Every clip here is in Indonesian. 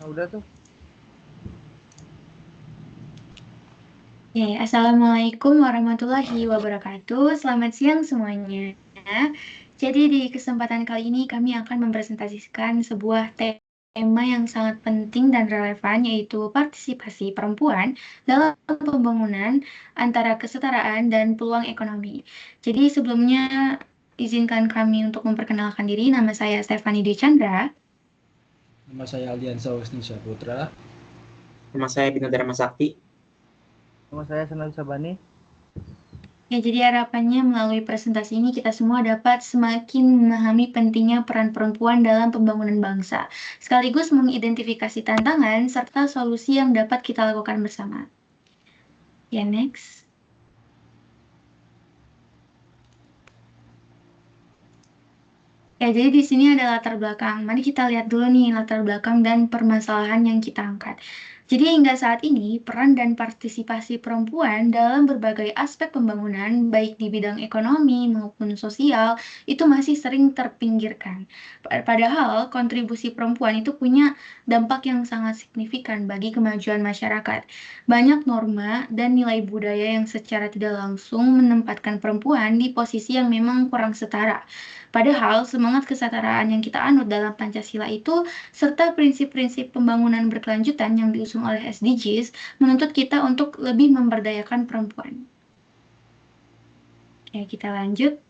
Udah tuh. Oke, Assalamualaikum warahmatullahi wabarakatuh. Selamat siang semuanya. Jadi di kesempatan kali ini kami akan mempresentasikan sebuah tema yang sangat penting dan relevan, yaitu partisipasi perempuan dalam pembangunan antara kesetaraan dan peluang ekonomi. Jadi sebelumnya izinkan kami untuk memperkenalkan diri. Nama saya Stefani Dwi Chandra. Nama saya Aldiansa Wisnu Saputra. Nama saya Bina Dharma Sakti. Nama saya Senal Sabani. Ya, jadi harapannya melalui presentasi ini kita semua dapat semakin memahami pentingnya peran perempuan dalam pembangunan bangsa, sekaligus mengidentifikasi tantangan serta solusi yang dapat kita lakukan bersama. Ya, next. Ya, jadi di sini ada latar belakang. Mari kita lihat dulu nih latar belakang dan permasalahan yang kita angkat. Jadi hingga saat ini, peran dan partisipasi perempuan dalam berbagai aspek pembangunan, baik di bidang ekonomi maupun sosial, itu masih sering terpinggirkan. Padahal kontribusi perempuan itu punya dampak yang sangat signifikan bagi kemajuan masyarakat. Banyak norma dan nilai budaya yang secara tidak langsung menempatkan perempuan di posisi yang memang kurang setara. Padahal semangat kesetaraan yang kita anut dalam Pancasila itu serta prinsip-prinsip pembangunan berkelanjutan yang diusung oleh SDGs menuntut kita untuk lebih memberdayakan perempuan. Oke, kita lanjut.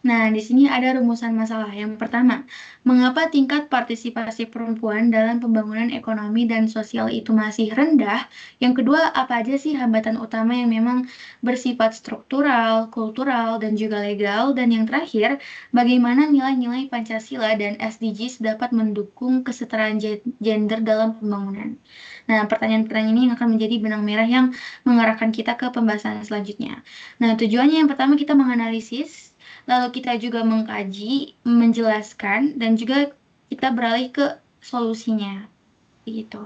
Nah, di sini ada rumusan masalah. Yang pertama, mengapa tingkat partisipasi perempuan dalam pembangunan ekonomi dan sosial itu masih rendah? Yang kedua, apa aja sih hambatan utama yang memang bersifat struktural, kultural, dan juga legal? Dan yang terakhir, bagaimana nilai-nilai Pancasila dan SDGs dapat mendukung kesetaraan gender dalam pembangunan? Nah, pertanyaan-pertanyaan ini yang akan menjadi benang merah yang mengarahkan kita ke pembahasan selanjutnya. Nah, tujuannya yang pertama kita menganalisis, lalu kita juga mengkaji, menjelaskan, dan juga kita beralih ke solusinya. Gitu.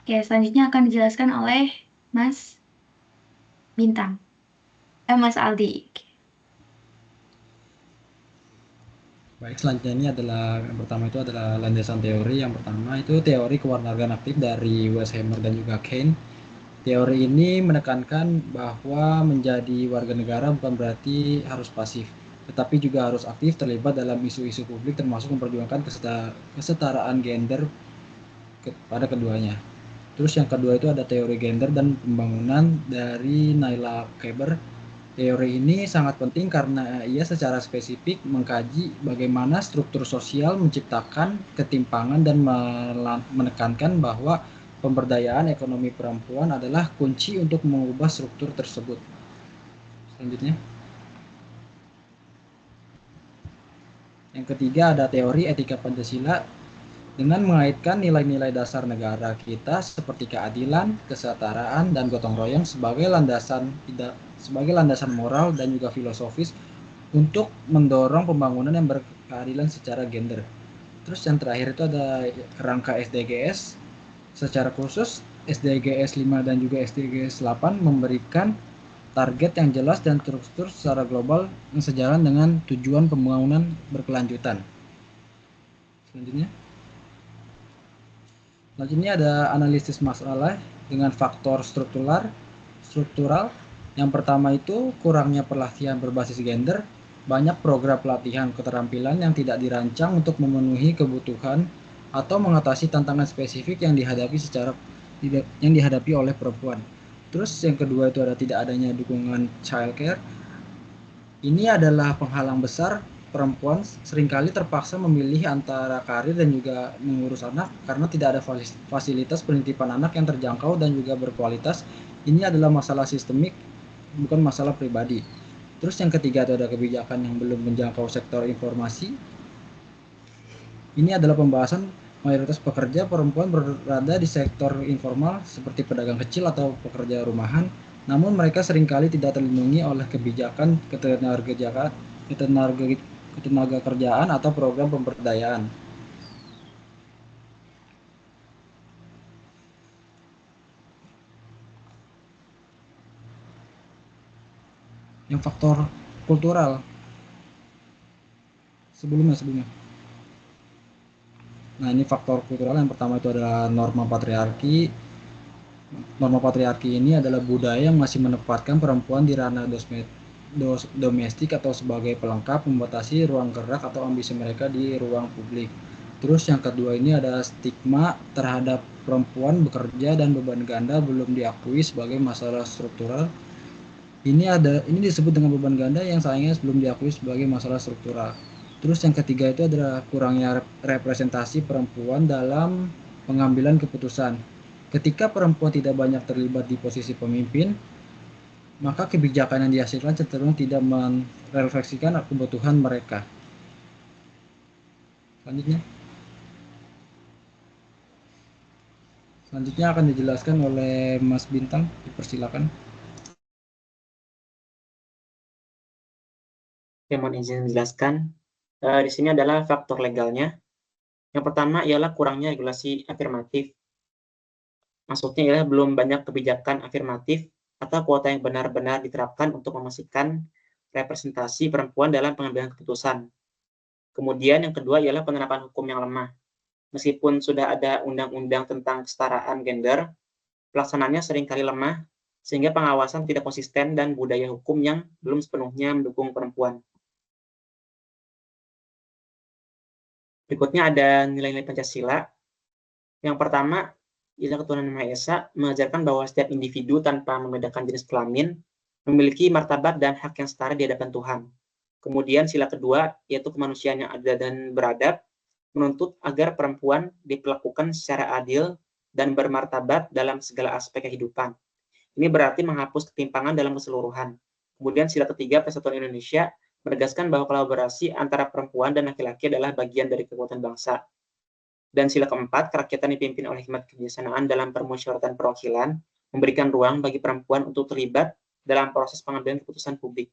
Oke, selanjutnya akan dijelaskan oleh Mas Bintang. Mas Aldi. Oke. Baik, selanjutnya ini adalah yang pertama itu adalah landasan teori. Yang pertama itu teori kewarganegaraan aktif dari Weishaupt dan juga Keynes. Teori ini menekankan bahwa menjadi warga negara bukan berarti harus pasif, tetapi juga harus aktif terlibat dalam isu-isu publik termasuk memperjuangkan kesetaraan gender pada keduanya. Terus yang kedua itu ada teori gender dan pembangunan dari Naila Keber. Teori ini sangat penting karena ia secara spesifik mengkaji bagaimana struktur sosial menciptakan ketimpangan dan menekankan bahwa pemberdayaan ekonomi perempuan adalah kunci untuk mengubah struktur tersebut. Selanjutnya, yang ketiga ada teori etika Pancasila dengan mengaitkan nilai-nilai dasar negara kita seperti keadilan, kesetaraan, dan gotong royong sebagai landasan moral dan juga filosofis untuk mendorong pembangunan yang berkeadilan secara gender. Terus yang terakhir itu ada kerangka SDGs. Secara khusus, SDGs 5 dan juga SDGs 8 memberikan target yang jelas dan terstruktur secara global yang sejalan dengan tujuan pembangunan berkelanjutan. Selanjutnya, ada analisis masalah dengan faktor struktural. Yang pertama itu kurangnya pelatihan berbasis gender. Banyak program pelatihan keterampilan yang tidak dirancang untuk memenuhi kebutuhan atau mengatasi tantangan spesifik yang dihadapi oleh perempuan. Terus yang kedua itu ada tidak adanya dukungan childcare. Ini adalah penghalang besar. Perempuan seringkali terpaksa memilih antara karir dan juga mengurus anak karena tidak ada fasilitas penitipan anak yang terjangkau dan juga berkualitas. Ini adalah masalah sistemik, bukan masalah pribadi. Terus yang ketiga itu ada kebijakan yang belum menjangkau sektor informasi. Ini adalah pembahasan mayoritas pekerja perempuan berada di sektor informal seperti pedagang kecil atau pekerja rumahan, namun mereka seringkali tidak terlindungi oleh kebijakan ketenagakerjaan atau program pemberdayaan. Yang faktor kultural. sebelumnya. Nah, ini faktor kultural. Yang pertama itu adalah norma patriarki. Norma patriarki ini adalah budaya yang masih menempatkan perempuan di ranah domestik atau sebagai pelengkap, membatasi ruang gerak atau ambisi mereka di ruang publik. Terus yang kedua ini ada stigma terhadap perempuan bekerja dan beban ganda belum diakui sebagai masalah struktural. Ini disebut dengan beban ganda yang sayangnya belum diakui sebagai masalah struktural. Terus yang ketiga itu adalah kurangnya representasi perempuan dalam pengambilan keputusan. Ketika perempuan tidak banyak terlibat di posisi pemimpin, maka kebijakan yang dihasilkan cenderung tidak merefleksikan kebutuhan mereka. Selanjutnya akan dijelaskan oleh Mas Bintang, dipersilakan. Saya mohon izin menjelaskan. Di sini adalah faktor legalnya. Yang pertama ialah kurangnya regulasi afirmatif. Maksudnya ialah belum banyak kebijakan afirmatif atau kuota yang benar-benar diterapkan untuk memastikan representasi perempuan dalam pengambilan keputusan. Kemudian yang kedua ialah penerapan hukum yang lemah. Meskipun sudah ada undang-undang tentang kesetaraan gender, pelaksanaannya seringkali lemah, sehingga pengawasan tidak konsisten dan budaya hukum yang belum sepenuhnya mendukung perempuan. Berikutnya ada nilai-nilai Pancasila. Yang pertama, ialah ketuhanan Maha Esa mengajarkan bahwa setiap individu tanpa membedakan jenis kelamin memiliki martabat dan hak yang setara di hadapan Tuhan. Kemudian sila kedua, yaitu kemanusiaan yang adil dan beradab, menuntut agar perempuan diperlakukan secara adil dan bermartabat dalam segala aspek kehidupan. Ini berarti menghapus ketimpangan dalam keseluruhan. Kemudian sila ketiga, Persatuan Indonesia menegaskan bahwa kolaborasi antara perempuan dan laki-laki adalah bagian dari kekuatan bangsa. Dan sila keempat, kerakyatan dipimpin oleh hikmat kebijaksanaan dalam permusyawaratan perwakilan, memberikan ruang bagi perempuan untuk terlibat dalam proses pengambilan keputusan publik.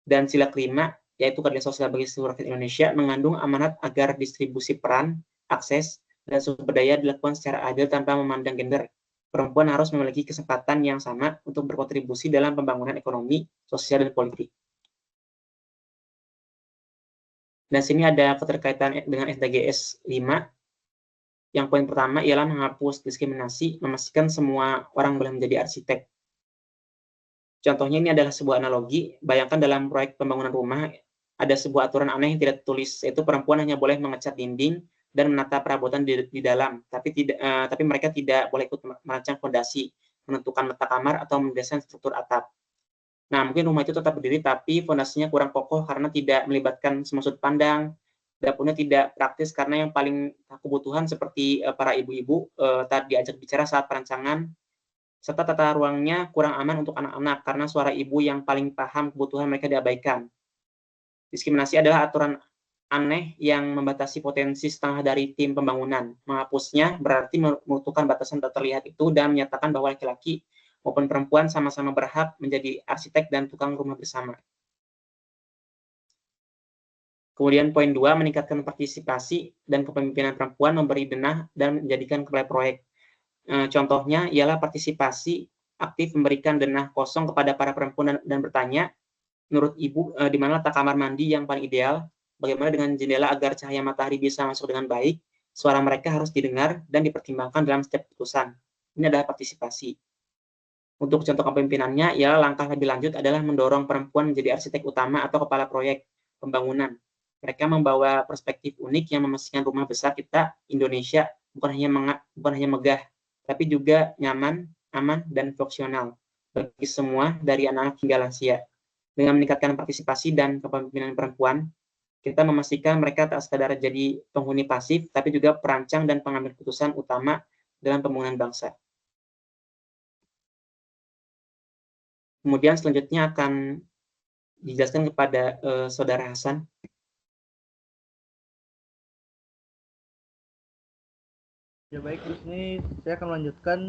Dan sila kelima, yaitu keadilan sosial bagi seluruh rakyat Indonesia, mengandung amanat agar distribusi peran, akses, dan sumber daya dilakukan secara adil tanpa memandang gender. Perempuan harus memiliki kesempatan yang sama untuk berkontribusi dalam pembangunan ekonomi, sosial, dan politik. Dan sini ada keterkaitan dengan SDGs 5. Yang poin pertama ialah menghapus diskriminasi, memastikan semua orang boleh menjadi arsitek. Contohnya ini adalah sebuah analogi. Bayangkan dalam proyek pembangunan rumah, ada sebuah aturan aneh yang tidak tertulis, yaitu perempuan hanya boleh mengecat dinding dan menata perabotan di dalam, tapi mereka tidak boleh ikut merancang fondasi, menentukan letak kamar, atau mendesain struktur atap. Nah, mungkin rumah itu tetap berdiri, tapi fondasinya kurang kokoh karena tidak melibatkan semua sudut pandang, dapurnya tidak praktis karena yang paling kebutuhan seperti para ibu-ibu tadi diajak bicara saat perancangan, serta tata ruangnya kurang aman untuk anak-anak karena suara ibu yang paling paham kebutuhan mereka diabaikan. Diskriminasi adalah aturan aneh yang membatasi potensi setengah dari tim pembangunan. Menghapusnya berarti memutuskan batasan tak terlihat itu dan menyatakan bahwa laki-laki maupun perempuan sama-sama berhak menjadi arsitek dan tukang rumah bersama. Kemudian poin 2, meningkatkan partisipasi dan kepemimpinan perempuan, memberi denah dan menjadikan kepala proyek. Contohnya ialah partisipasi aktif memberikan denah kosong kepada para perempuan dan bertanya, menurut ibu di mana letak kamar mandi yang paling ideal, bagaimana dengan jendela agar cahaya matahari bisa masuk dengan baik, suara mereka harus didengar dan dipertimbangkan dalam setiap keputusan. Ini adalah partisipasi. Untuk contoh kepemimpinannya, ialah langkah lebih lanjut adalah mendorong perempuan menjadi arsitek utama atau kepala proyek pembangunan. Mereka membawa perspektif unik yang memastikan rumah besar kita, Indonesia, bukan hanya megah, tapi juga nyaman, aman, dan fungsional bagi semua dari anak-anak hingga lansia. Dengan meningkatkan partisipasi dan kepemimpinan perempuan, kita memastikan mereka tak sekadar jadi penghuni pasif, tapi juga perancang dan pengambil keputusan utama dalam pembangunan bangsa. Kemudian selanjutnya akan dijelaskan kepada Saudara Hasan. Ya baik, di sini saya akan melanjutkan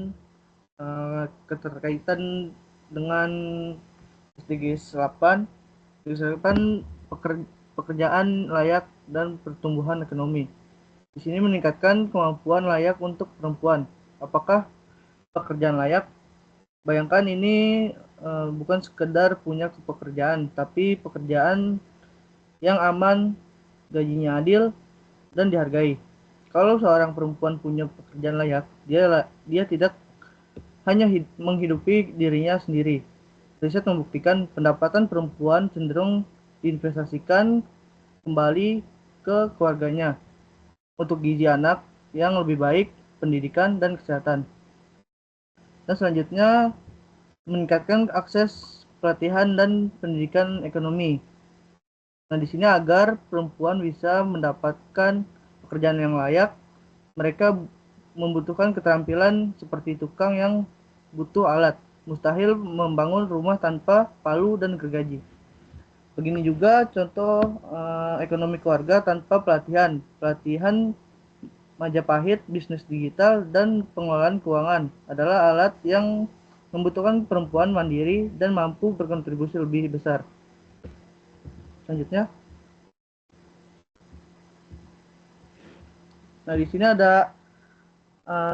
keterkaitan dengan SDGs 8. Misalkan pekerjaan layak dan pertumbuhan ekonomi. Di sini meningkatkan kemampuan layak untuk perempuan. Apakah pekerjaan layak? Bayangkan ini bukan sekedar punya pekerjaan, tapi pekerjaan yang aman gajinya adil, dan dihargai. Kalau seorang perempuan punya pekerjaan layak, dia tidak hanya menghidupi dirinya sendiri. Riset membuktikan pendapatan perempuan cenderung diinvestasikan kembali ke keluarganya untuk gizi anak yang lebih baik, pendidikan, dan kesehatan. Dan selanjutnya, meningkatkan akses pelatihan dan pendidikan ekonomi. Nah, di sini agar perempuan bisa mendapatkan pekerjaan yang layak, mereka membutuhkan keterampilan seperti tukang yang butuh alat. Mustahil membangun rumah tanpa palu dan gergaji. Begini juga contoh ekonomi keluarga tanpa pelatihan. Pelatihan Majapahit, bisnis digital, dan pengelolaan keuangan adalah alat yang membutuhkan perempuan mandiri dan mampu berkontribusi lebih besar. Selanjutnya. Nah, di sini ada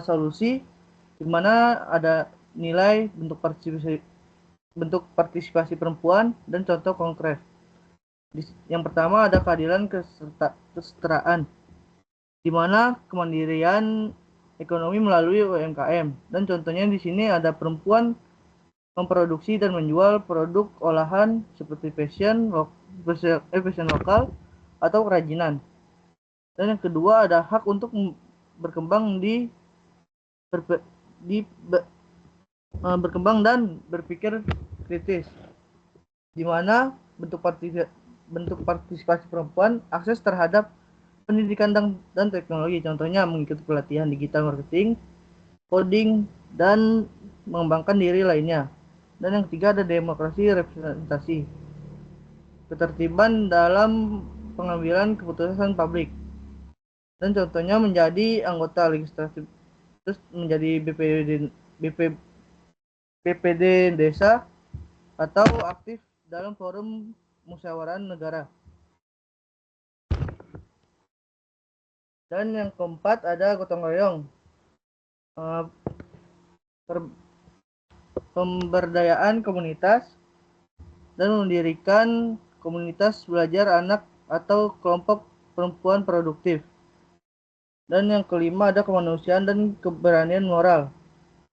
solusi di mana ada nilai bentuk partisipasi perempuan dan contoh konkret. Yang pertama ada keadilan kesetaraan, di mana kemandirian ekonomi melalui UMKM, dan contohnya di sini ada perempuan memproduksi dan menjual produk olahan seperti fashion lokal atau kerajinan. Dan yang kedua ada hak untuk berkembang berkembang dan berpikir kritis, di mana bentuk partisipasi perempuan akses terhadap pendidikan dan teknologi, contohnya mengikuti pelatihan digital marketing, coding, dan mengembangkan diri lainnya. Dan yang ketiga ada demokrasi representasi, ketertiban dalam pengambilan keputusan publik, dan contohnya menjadi anggota legislatif, terus menjadi BPD desa, atau aktif dalam forum musyawarah negara. Dan yang keempat ada gotong royong, pemberdayaan komunitas, dan mendirikan komunitas belajar anak atau kelompok perempuan produktif. Dan yang kelima ada kemanusiaan dan keberanian moral,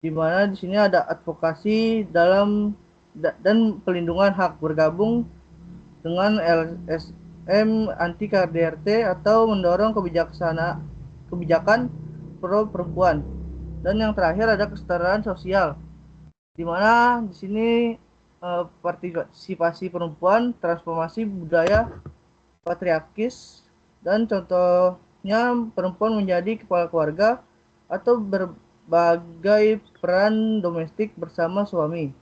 di mana di sini ada advokasi dan pelindungan hak, bergabung dengan LSM anti KDRT atau mendorong kebijakan pro perempuan. Dan yang terakhir ada kesetaraan sosial, di mana di sini partisipasi perempuan, transformasi budaya patriarkis, dan contohnya perempuan menjadi kepala keluarga atau berbagai peran domestik bersama suami.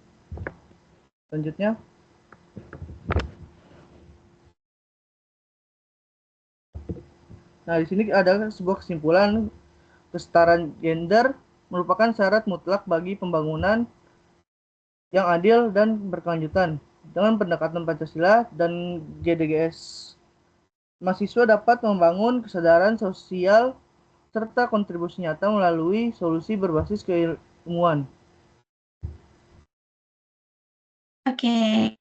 Selanjutnya. Nah, di sini ada sebuah kesimpulan, kesetaraan gender merupakan syarat mutlak bagi pembangunan yang adil dan berkelanjutan. Dengan pendekatan Pancasila dan GDGS, mahasiswa dapat membangun kesadaran sosial serta kontribusi nyata melalui solusi berbasis keilmuan. Oke,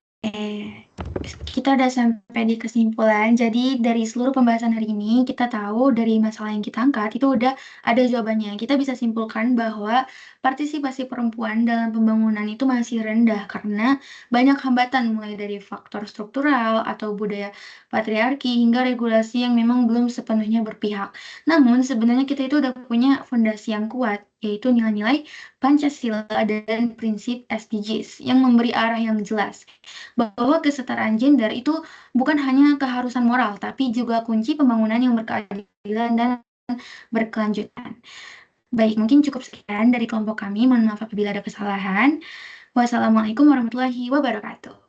kita udah sampai di kesimpulan. Jadi dari seluruh pembahasan hari ini, kita tahu dari masalah yang kita angkat itu udah ada jawabannya. Kita bisa simpulkan bahwa partisipasi perempuan dalam pembangunan itu masih rendah karena banyak hambatan, mulai dari faktor struktural atau budaya patriarki hingga regulasi yang memang belum sepenuhnya berpihak. Namun sebenarnya kita itu udah punya fondasi yang kuat, yaitu nilai-nilai Pancasila dan prinsip SDGs yang memberi arah yang jelas bahwa kesetaraan gender itu bukan hanya keharusan moral, tapi juga kunci pembangunan yang berkeadilan dan berkelanjutan. Baik, mungkin cukup sekian dari kelompok kami. Mohon maaf apabila ada kesalahan. Wassalamualaikum warahmatullahi wabarakatuh.